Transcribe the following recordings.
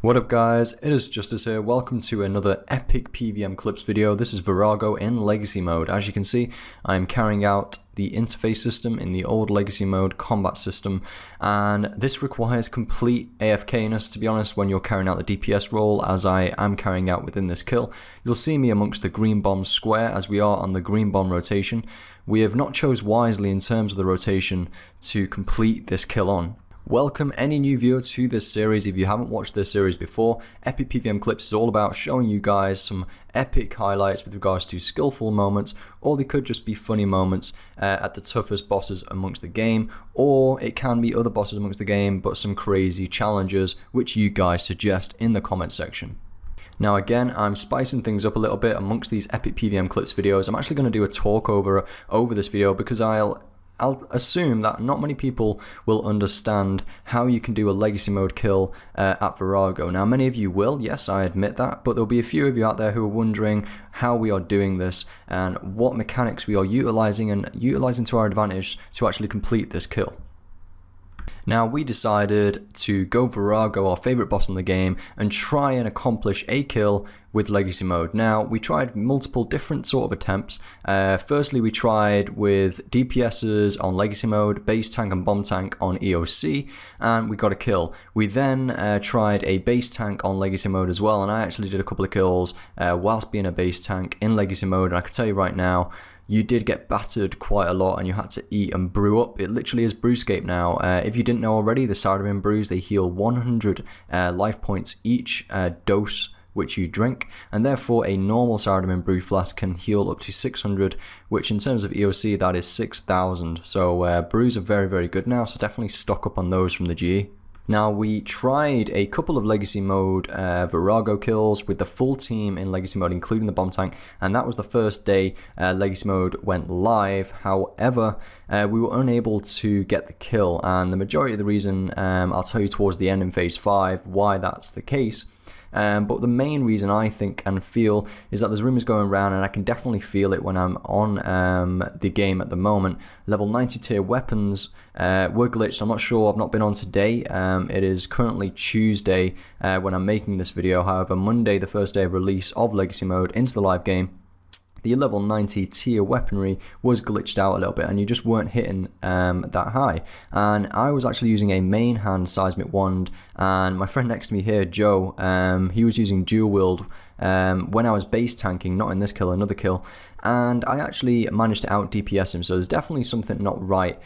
What up guys, it is Justice here. Welcome to another epic PvM clips video. This is Vorago in Legacy Mode. As you can see, I am carrying out the interface system in the old Legacy Mode combat system, and this requires complete AFK-ness, to be honest, when you're carrying out the DPS role, as I am carrying out within this kill. You'll see me amongst the green bomb square, as we are on the green bomb rotation. We have not chose wisely in terms of the rotation to complete this kill on. Welcome any new viewer to this series. If you haven't watched this series before, Epic PvM Clips is all about showing you guys some epic highlights with regards to skillful moments, or they could just be funny moments at the toughest bosses amongst the game, or it can be other bosses amongst the game, but some crazy challenges which you guys suggest in the comment section. Now again, I'm spicing things up a little bit amongst these Epic PvM Clips videos. I'm actually going to do a talk over this video because I'll assume that not many people will understand how you can do a Legacy Mode kill at Vorago. Now many of you will, yes, I admit that, but there'll be a few of you out there who are wondering how we are doing this and what mechanics we are utilizing to our advantage to actually complete this kill. Now we decided to go Vorago, our favorite boss in the game, and try and accomplish a kill with Legacy Mode. Now we tried multiple different sort of attempts. Firstly, we tried with DPSs on Legacy Mode, base tank and bomb tank on EoC, and we got a kill. We then tried a base tank on Legacy Mode as well, and I actually did a couple of kills whilst being a base tank in Legacy Mode, and I can tell you right now, you did get battered quite a lot and you had to eat and brew up. It literally is RuneScape now. If you didn't know already, the Sagaie brews, they heal 100 life points each dose which you drink, and therefore a normal Sagaie brew flask can heal up to 600, which in terms of EoC that is 6,000. So brews are very, very good now, so definitely stock up on those from the GE. Now we tried a couple of Legacy Mode Vorago kills with the full team in Legacy Mode, including the bomb tank, and that was the first day Legacy Mode went live. However, we were unable to get the kill, and the majority of the reason I'll tell you towards the end in Phase 5 why that's the case. But the main reason I think and feel is that there's rumors going around, and I can definitely feel it when I'm on the game at the moment. Level 90 tier weapons were glitched. I'm not sure, I've not been on today. It is currently Tuesday when I'm making this video. However, Monday, the first day of release of Legacy Mode into the live game, the level 90 tier weaponry was glitched out a little bit and you just weren't hitting that high. And I was actually using a main hand seismic wand, and my friend next to me here, Joe, he was using dual wield when I was base tanking, not in this kill, another kill, and I actually managed to out DPS him. So there's definitely something not right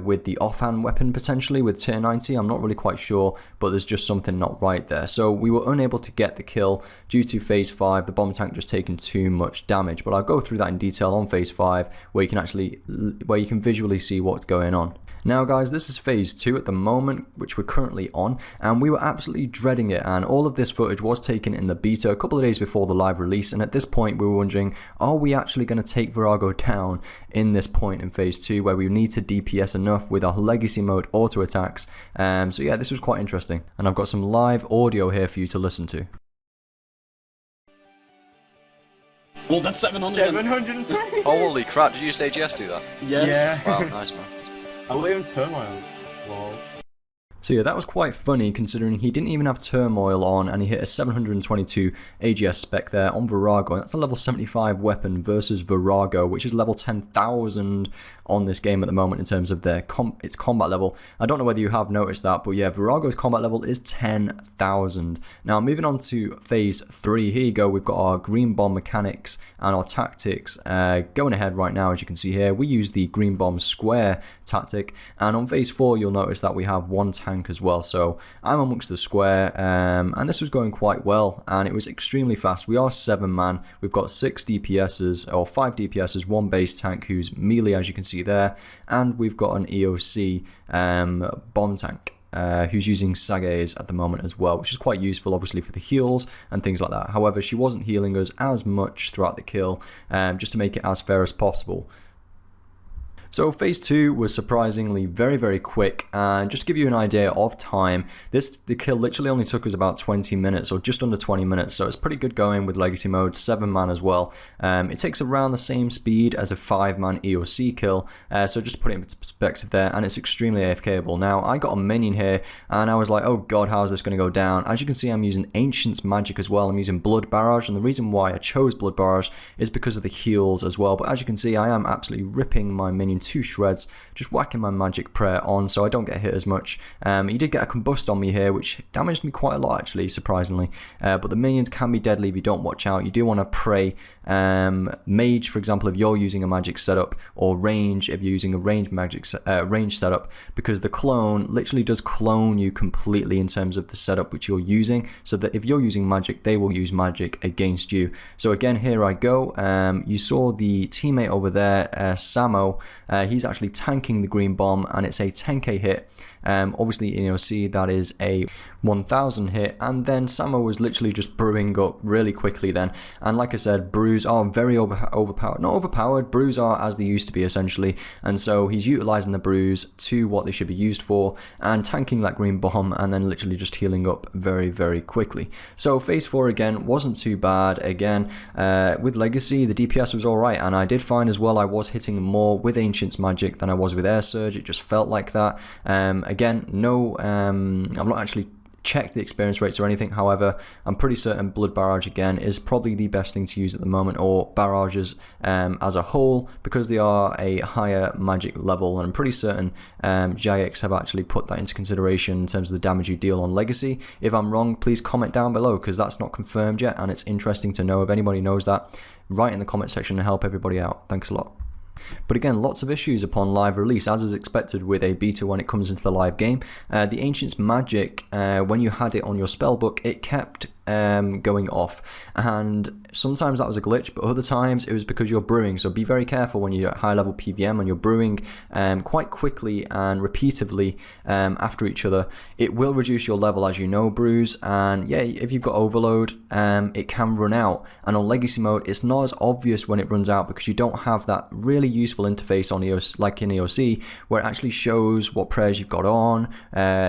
with the offhand weapon potentially with tier 90. I'm not really quite sure, but there's just something not right there. So we were unable to get the kill due to Phase 5, the bomb tank just taking too much damage. But I'll go through that in detail on Phase 5 where you can visually see what's going on. Now guys, this is Phase 2 at the moment, which we're currently on, and we were absolutely dreading it, and all of this footage was taken in the beta a couple of days before the live release, and at this point we were wondering, are we actually going to take Vorago down in this point in Phase 2 where we need to DPS enough with our Legacy Mode auto attacks? So yeah, this was quite interesting, and I've got some live audio here for you to listen to. Well, that's 700. 730. Holy crap, did you use AGS do that? Yes. Yeah. Wow, nice man. I will even turmoil. Wow. So yeah, that was quite funny considering he didn't even have Turmoil on and he hit a 722 AGS spec there on Vorago, and that's a level 75 weapon versus Vorago, which is level 10,000 on this game at the moment in terms of their its combat level. I don't know whether you have noticed that, but yeah, Vorago's combat level is 10,000. Now moving on to Phase 3, here you go, we've got our green bomb mechanics and our tactics going ahead right now. As you can see here, we use the green bomb square tactic, and on Phase 4 you'll notice that we have one tank as well. So I'm amongst the square, and this was going quite well, and it was extremely fast. We are 7 man, we've got 6 DPSs or 5 DPSs, 1 base tank who's melee as you can see there, and we've got an EoC bomb tank who's using Sagaies at the moment as well, which is quite useful obviously for the heals and things like that. However, she wasn't healing us as much throughout the kill, just to make it as fair as possible. So phase 2 was surprisingly very quick, and just to give you an idea of time, the kill literally only took us about 20 minutes or just under 20 minutes, so it's pretty good going with Legacy Mode, 7-man as well. It takes around the same speed as a 5-man EoC kill, so just to put it in perspective there, and it's extremely AFKable. Now I got a minion here and I was like, oh god, how is this going to go down? As you can see, I'm using Ancient's magic as well. I'm using Blood Barrage, and the reason why I chose Blood Barrage is because of the heals as well, but as you can see, I am absolutely ripping my minion to shreds, just whacking my magic prayer on so I don't get hit as much. He did get a combust on me here, which damaged me quite a lot actually, surprisingly, but the minions can be deadly if you don't watch out. You do want to pray mage, for example, if you're using a magic setup, or range if you're using a range setup, because the clone literally does clone you completely in terms of the setup which you're using, so that if you're using magic, they will use magic against you. So again, here I go. You saw the teammate over there, Samo. He's actually tanking the green bomb, and it's a 10k hit. Obviously in EoC that is a 1000 hit, and then Samo was literally just brewing up really quickly then, and like I said, brews are very overpowered, not overpowered, brews are as they used to be essentially, and so he's utilizing the brews to what they should be used for, and tanking that green bomb, and then literally just healing up very quickly. So phase 4 again wasn't too bad. Again, with Legacy the DPS was alright, and I did find as well I was hitting more with Ancient's magic than I was with Air Surge. It just felt like that. Again, no, I'm not actually checked the experience rates or anything, however I'm pretty certain Blood Barrage again is probably the best thing to use at the moment, or barrages as a whole, because they are a higher magic level, and I'm pretty certain GIX have actually put that into consideration in terms of the damage you deal on Legacy. If I'm wrong, please comment down below, because that's not confirmed yet, and it's interesting to know. If anybody knows that, write in the comment section and help everybody out. Thanks a lot. But again, lots of issues upon live release, as is expected with a beta when it comes into the live game. The Ancient's magic, when you had it on your spellbook, it kept going off, and sometimes that was a glitch, but other times it was because you're brewing. So be very careful when you're at high level PvM and you're brewing quite quickly and repeatedly after each other. It will reduce your level, as you know, brews, and yeah, if you've got overload, it can run out. And on Legacy Mode, it's not as obvious when it runs out, because you don't have that really useful interface on EoC, like in EoC, where it actually shows what prayers you've got on,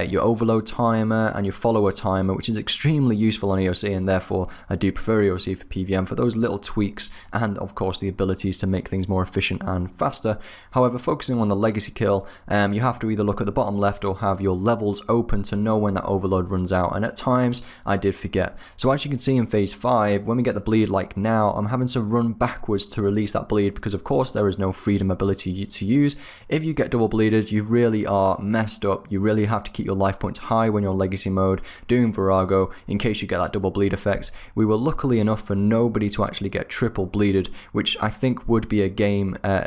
your overload timer and your follower timer, which is extremely useful on EoC, and therefore I do prefer EoC for PvM for those little tweaks, and of course the abilities to make things more efficient and faster. However, focusing on the Legacy kill, you have to either look at the bottom left or have your levels open to know when that overload runs out, and at times I did forget. So as you can see in phase 5, when we get the bleed like now, I'm having to run backwards to release that bleed, because of course there is no freedom ability to use. If you get double bleeded, you really are messed up. You really have to keep your life points high when you're on Legacy Mode doing Vorago, in case you get that double bleed effect. We were luckily enough for nobody to actually get triple bleeded, which I think would be a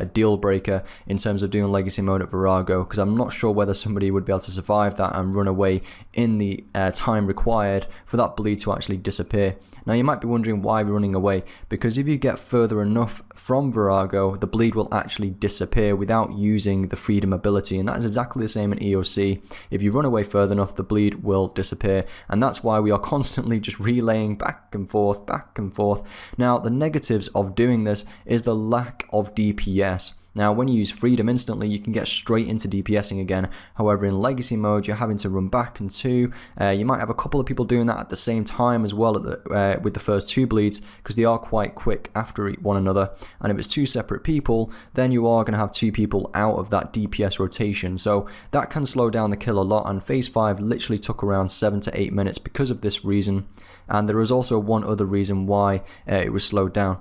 deal breaker in terms of doing Legacy Mode at Vorago, because I'm not sure whether somebody would be able to survive that and run away in the time required for that bleed to actually disappear. Now you might be wondering why we're running away, because if you get further enough from Vorago, the bleed will actually disappear without using the freedom ability, and that is exactly the same in EoC. If you run away further enough, the bleed will disappear, and that's why we are constantly just relaying back and forth. Now the negatives of doing this is the lack of DPS. Now when you use freedom instantly, you can get straight into DPSing again. However, in Legacy Mode, you're having to run back and two. You might have a couple of people doing that at the same time as well with the first 2 bleeds, because they are quite quick after one another. And if it's 2 separate people, then you are going to have 2 people out of that DPS rotation. So that can slow down the kill a lot, and phase 5 literally took around 7 to 8 minutes because of this reason. And there is also one other reason why it was slowed down.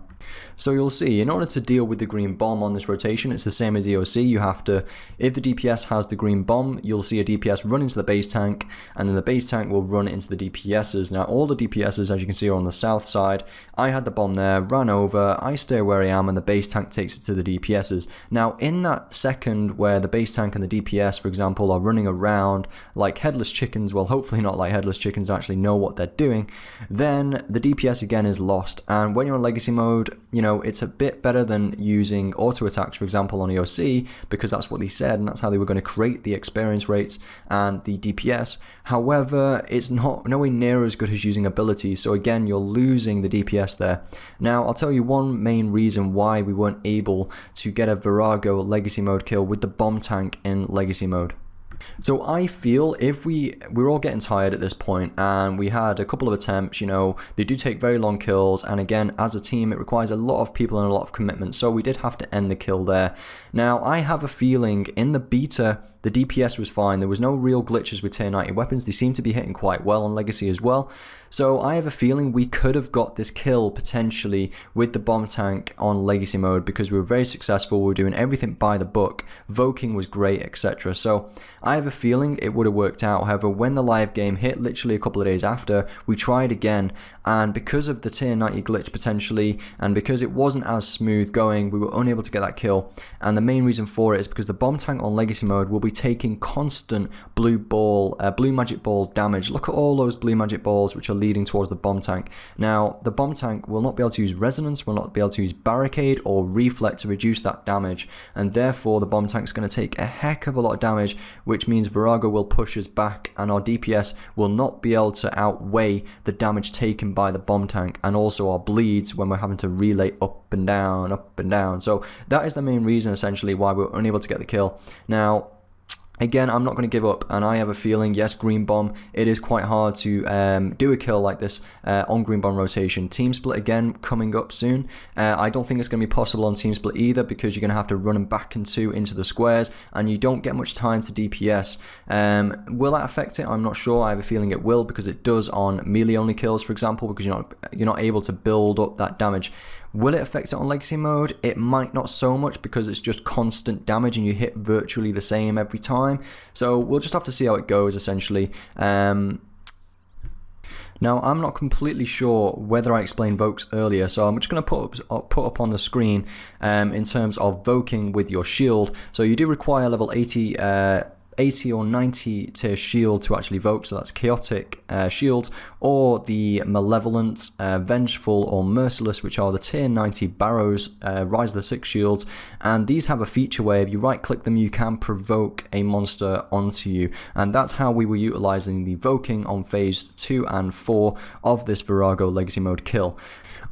So you'll see, in order to deal with the green bomb on this rotation, it's the same as EoC. You have to, if the DPS has the green bomb, you'll see a DPS run into the base tank, and then the base tank will run into the DPSs. Now all the DPSs, as you can see, are on the south side. I had the bomb there, ran over, I stay where I am, and the base tank takes it to the DPSs. Now in that second where the base tank and the DPS, for example, are running around like headless chickens, well hopefully not like headless chickens, actually know what they're doing, then the DPS again is lost. And when you're on Legacy Mode, mode, you know, it's a bit better than using auto attacks, for example, on EoC, because that's what they said and that's how they were going to create the experience rates and the DPS. However, it's nowhere near as good as using abilities, so again, you're losing the DPS there. Now, I'll tell you one main reason why we weren't able to get a Vorago Legacy Mode kill with the Bomb Tank in Legacy Mode. So I feel if we're all getting tired at this point, and we had a couple of attempts, you know, they do take very long kills, and again, as a team, it requires a lot of people and a lot of commitment, so we did have to end the kill there. Now, I have a feeling in the beta, the DPS was fine. There was no real glitches with tier 90 weapons. They seem to be hitting quite well on Legacy as well. So I have a feeling we could have got this kill potentially with the Bomb Tank on Legacy Mode because we were very successful. We were doing everything by the book. Voking was great, etc. So I have a feeling it would have worked out. However, when the live game hit, literally a couple of days after, we tried again. And because of the tier 90 glitch potentially, and because it wasn't as smooth going, we were unable to get that kill. And the main reason for it is because the Bomb Tank on Legacy Mode will be taking constant blue magic ball damage. Look at all those blue magic balls which are leading towards the Bomb Tank. Now, the Bomb Tank will not be able to use Resonance, will not be able to use Barricade or Reflect to reduce that damage, and therefore the Bomb Tank is going to take a heck of a lot of damage, which means Vorago will push us back, and our DPS will not be able to outweigh the damage taken by the Bomb Tank, and also our bleeds when we're having to relay up and down, up and down. So that is the main reason essentially why we're unable to get the kill. Now, again, I'm not going to give up, and I have a feeling, yes, Green Bomb, it is quite hard to do a kill like this on Green Bomb rotation. Team Split, again, coming up soon. I don't think it's going to be possible on Team Split either, because you're going to have to run them back into the squares, and you don't get much time to DPS. Will that affect it? I'm not sure. I have a feeling it will, because it does on melee-only kills, for example, because you're not able to build up that damage. Will it affect it on Legacy Mode? It might not so much, because it's just constant damage and you hit virtually the same every time. So we'll just have to see how it goes, essentially. Now, I'm not completely sure whether I explained Vokes earlier, so I'm just going to put up on the screen in terms of Voking with your shield. So you do require level 80 or 90 tier shield to actually Voke, so that's Chaotic shields, or the Malevolent, Vengeful, or Merciless, which are the tier 90 Barrows, Rise of the Six shields, and these have a feature where if you right click them you can provoke a monster onto you, and that's how we were utilizing the Voking on phase 2 and 4 of this Vorago Legacy Mode kill.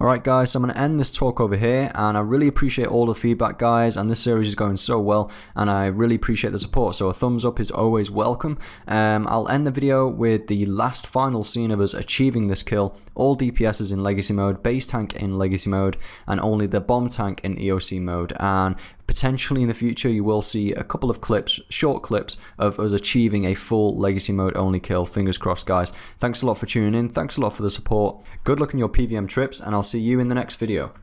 Alright guys, so I'm going to end this talk over here, and I really appreciate all the feedback, guys, and this series is going so well, and I really appreciate the support, so a thumbs up is always welcome. I'll end the video with the last final scene of us achieving this kill, all DPSs in Legacy Mode, Base Tank in Legacy Mode, and only the Bomb Tank in EoC Mode, and potentially in the future you will see a couple of clips, short clips, of us achieving a full Legacy Mode only kill. Fingers crossed, guys. Thanks a lot for tuning in, thanks a lot for the support, good luck in your PvM trips, and I'll see you in the next video.